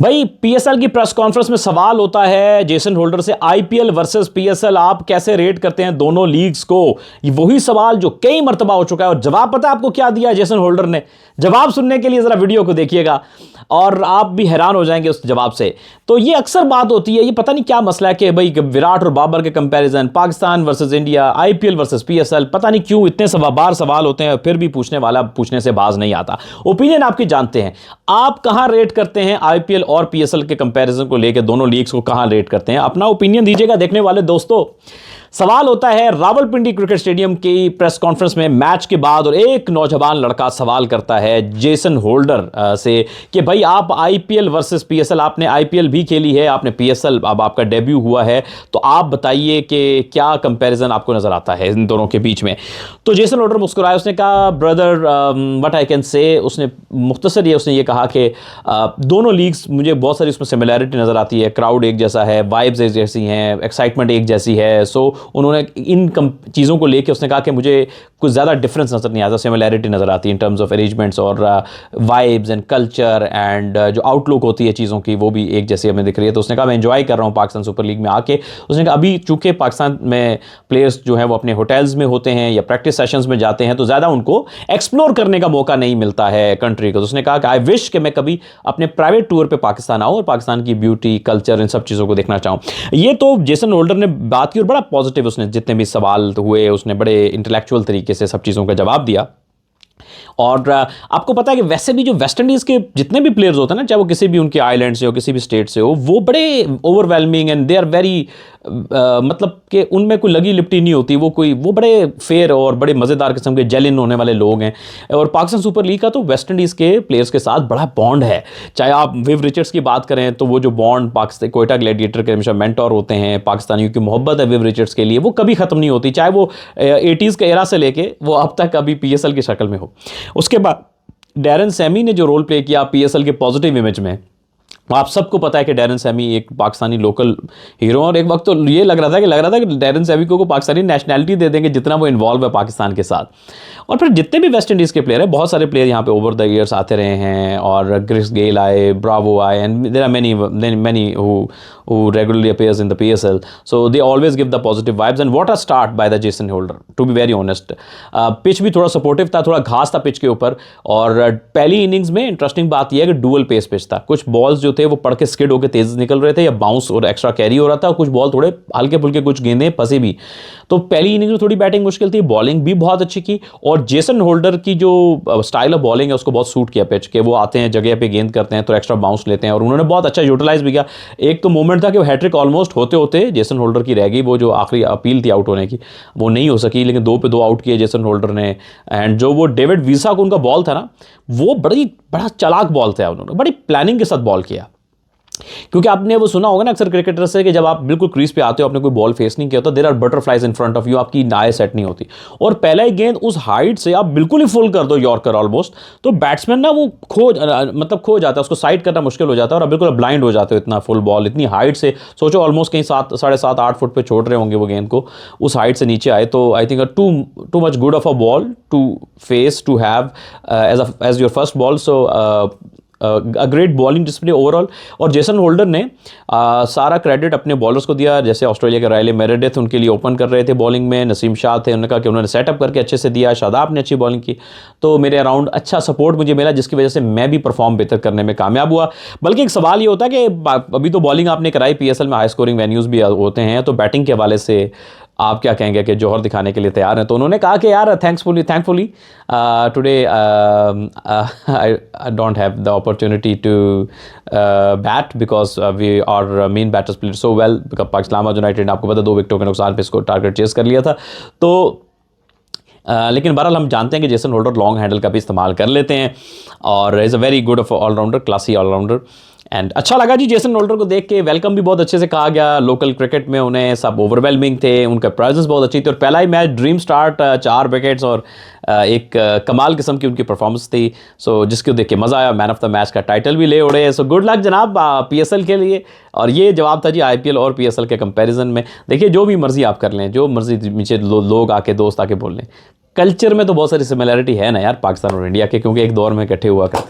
भाई पीएसएल की press conference में सवाल होता है जेसन होल्डर से, आईपीएल वर्सेस पीएसएल आप कैसे रेट करते हैं दोनों लीग्स को। ये वही सवाल जो कई मर्तबा हो चुका है और जवाब पता है आपको क्या दिया जेसन होल्डर ने। जवाब सुनने के लिए जरा वीडियो को देखिएगा और आप भी हैरान हो जाएंगे उस जवाब से। तो ये अक्सर बात होती है, ये पता नहीं क्या मसला है कि भाई विराट और बाबर के comparison, Pakistan versus India, IPL versus PSL, पता नहीं क्यों इतने बार सवाल होते हैं फिर भी पूछने वाला पूछने से बाज नहीं आता। ओपिनियन आपकी जानते हैं, आप कहां रेट करते हैं आईपीएल और पीएसएल के कंपैरिजन को लेकर, दोनों लीग्स को कहां रेट करते हैं, अपना ओपिनियन दीजिएगा देखने वाले दोस्तों। सवाल होता है रावलपिंडी क्रिकेट स्टेडियम की प्रेस कॉन्फ्रेंस में मैच के बाद और एक नौजवान लड़का सवाल करता है जेसन होल्डर से कि भाई आप आईपीएल वर्सेस पीएसएल, आपने आईपीएल भी खेली है, आपने पीएसएल अब आपका डेब्यू हुआ है, तो आप बताइए कि क्या कंपैरिजन आपको नजर आता है इन दोनों के बीच में। तो जेसन होल्डर मुस्कुराया, उसने कहा brother what I can say, उसने मुख्तसर उसने ये कहा कि दोनों लीग्स मुझे बहुत सारी उसमें सिमिलैरिटी नजर आती है, क्राउड एक जैसा है, वाइब्स एक जैसी हैं, एक्साइटमेंट एक जैसी है। सो उन्होंने इन चीज़ों को लेके उसने कहा कि मुझे कुछ ज़्यादा डिफरेंस नज़र नहीं आता, सिमिलैरिटी नज़र आती है इन टर्म्स ऑफ अरेंजमेंट्स और वाइब्स एंड कल्चर एंड जो आउटलुक होती है चीज़ों की वो भी एक जैसी हमें दिख रही है। तो उसने कहा मैं एंजॉय कर रहा हूँ पाकिस्तान सुपर लीग में आके। उसने कहा अभी चूंकि पाकिस्तान में प्लेयर्स जो हैं वो अपने होटल्स में होते हैं या प्रैक्टिस सेशंस में जाते हैं तो ज़्यादा उनको एक्सप्लोर करने का मौका नहीं मिलता है कंट्री को। तो उसने कहा कि आई विश कि मैं कभी अपने प्राइवेट टूर पर पाकिस्तान आऊँ और पाकिस्तान की ब्यूटी, कल्चर, इन सब चीज़ों को देखना चाहूँ। ये तो जेसन होल्डर ने बात की और बड़ा पॉजिटिव उसने जितने भी सवाल हुए उसने बड़े इंटेलेक्चुअल तरीके से सब चीज़ों का जवाब दिया। और आपको पता है कि वैसे भी जो वेस्ट इंडीज़ के जितने भी प्लेयर्स होते हैं ना, चाहे वो किसी भी उनके आइलैंड से हो, किसी भी स्टेट से हो, वो बड़े overwhelming and they are very मतलब कि उनमें कोई लगी लिपटी नहीं होती, वो बड़े फेयर और बड़े मज़ेदार किस्म के जेलिन होने वाले लोग हैं। और पाकिस्तान सुपर लीग का तो वेस्ट इंडीज़ के प्लेयर्स के साथ बड़ा बॉन्ड है। चाहे आप विव रिचर्ड्स की बात करें तो वो जो बॉन्ड पाकिस्तान कोयटा ग्लैडिएटर के हमेशा मेंटोर होते हैं, पाकिस्तानियों की मोहब्बत है विव रिचर्ड्स के लिए, वो कभी ख़त्म नहीं होती, चाहे वो 80s के एरा से लेके वो अब तक अभी पीएसएल की शक्ल में हो। उसके बाद डैरन सैमी ने जो रोल प्ले किया पीएसएल के पॉजिटिव इमेज में, आप सबको पता है कि डैरन सैमी एक पाकिस्तानी लोकल हीरो, और एक वक्त तो ये लग रहा था कि डैरन सैमी को पाकिस्तानी नेशनैलिटी दे देंगे जितना वो इन्वॉल्व है पाकिस्तान के साथ। और फिर जितने भी वेस्ट इंडीज़ के प्लेयर हैं, बहुत सारे प्लेयर यहाँ पे ओवर द ईयर्स आते रहे हैं, और क्रिस गेल आए, ब्रावो आए, and there are many who regularly appears in the PSL, so they always give the positive vibes and what a start by the Jason Holder, to be very honest. Pitch भी थोड़ा supportive था, थोड़ा घास था pitch के ऊपर, और पहली इनिंग्स में इंटरेस्टिंग बात यह है कि डुअल पेस पिच था। कुछ बॉल्स जो थे वो पड़ के स्किड होकर तेज निकल रहे थे या बाउंस और एक्स्ट्रा कैरी हो रहा था, और कुछ बॉल थोड़े हल्के फुल्के कुछ गेंदें फंसे भी। तो पहली इनिंग्स में थोड़ी बैटिंग मुश्किल थी, बॉलिंग भी बहुत अच्छी की, और जेसन होल्डर की जो स्टाइल ऑफ बॉलिंग है उसको बहुत सूट किया पिच के। वो आते हैं जगह पे गेंद करते हैं तो एक्स्ट्रा बाउंस लेते हैं, और उन्होंने बहुत अच्छा यूटिलाइज भी किया। एक तो मोमेंट था कि वो हैट्रिक ऑलमोस्ट होते होते जेसन होल्डर की रह गई, वो जो आखिरी अपील थी आउट होने की वो नहीं हो सकी, लेकिन 2 पे 2 आउट किए जेसन होल्डर ने। एंड जो वो डेविड वीसा को उनका बॉल था ना, वो बड़ा चालाक बॉल था, उन्होंने बड़ी प्लानिंग के साथ बॉल किया। क्योंकि आपने वो सुना होगा ना अक्सर क्रिकेटर से कि जब आप बिल्कुल क्रीज पे आते हो, आपने कोई बॉल फेस नहीं किया होता, there are butterflies in front of you, आपकी नाए सेट नहीं होती, और पहला ही गेंद उस हाइट से आप बिल्कुल ही फुल कर दो यॉर्कर ऑलमोस्ट, तो बैट्समैन ना वो खो जाता है, उसको साइड करना मुश्किल हो जाता है और आप बिल्कुल ब्लाइंड हो जाते हो। इतना फुल बॉल इतनी हाइट से, सोचो ऑलमोस्ट कहीं 7.5-8 फुट पे छोड़ रहे होंगे वो गेंद को, उस हाइट से नीचे आए, तो I think too much good of a ball to face to have as your first ball. So a great bowling display overall. और जेसन होल्डर ने सारा क्रेडिट अपने बॉलर्स को दिया, जैसे ऑस्ट्रेलिया के रायले मेरेडिथ उनके लिए ओपन कर रहे थे बॉलिंग में, नसीम शाह थे, उन्होंने कहा कि उन्होंने सेटअप करके अच्छे से दिया, शादाब ने अच्छी बॉलिंग की, तो मेरे अराउंड अच्छा सपोर्ट मुझे मिला, जिसकी वजह से मैं भी परफॉर्म बेहतर करने में कामयाब हुआ। बल्कि एक सवाल ये होता है कि अभी तो बॉलिंग आपने कराई, पीएसएल में हाई स्कोरिंग वेन्यूज़ भी होते हैं, तो बैटिंग के हवाले से आप क्या कहेंगे कि जौहर दिखाने के लिए तैयार हैं? तो उन्होंने कहा कि यार thankfully today I don't have the opportunity to bat because we are main batters played so well. Pakistan United ने आपको पता 2 विकेटों के नुकसान पे इसको टारगेट चेस कर लिया था। तो लेकिन बहरहाल हम जानते हैं कि जेसन होल्डर लॉन्ग हैंडल का भी इस्तेमाल कर लेते हैं, और is a very good allrounder, classy allrounder. And अच्छा लगा जी जेसन होल्डर को देख के, वेलकम भी बहुत अच्छे से कहा गया लोकल क्रिकेट में उन्हें, सब ओवरवेलमिंग थे, उनका प्राइजेस बहुत अच्छी थी, और पहला ही मैच ड्रीम स्टार्ट 4 विकेट्स और एक कमाल किस्म की उनकी परफॉर्मेंस थी। सो जिसको देख के मज़ा आया, मैन ऑफ द मैच का टाइटल भी ले उड़े। सो गुड लक जनाब पीएसएल के लिए। और ये जवाब था जी आईपीएल और पीएसएल के कंपैरिजन में। देखिए जो भी मर्जी आप कर लें, जो मर्जी नीचे लोग आके दोस्त आके बोल लें, कल्चर में तो बहुत सारी सिमिलैरिटी है ना यार पाकिस्तान और इंडिया के, क्योंकि एक दौर में इकट्ठे हुआ करते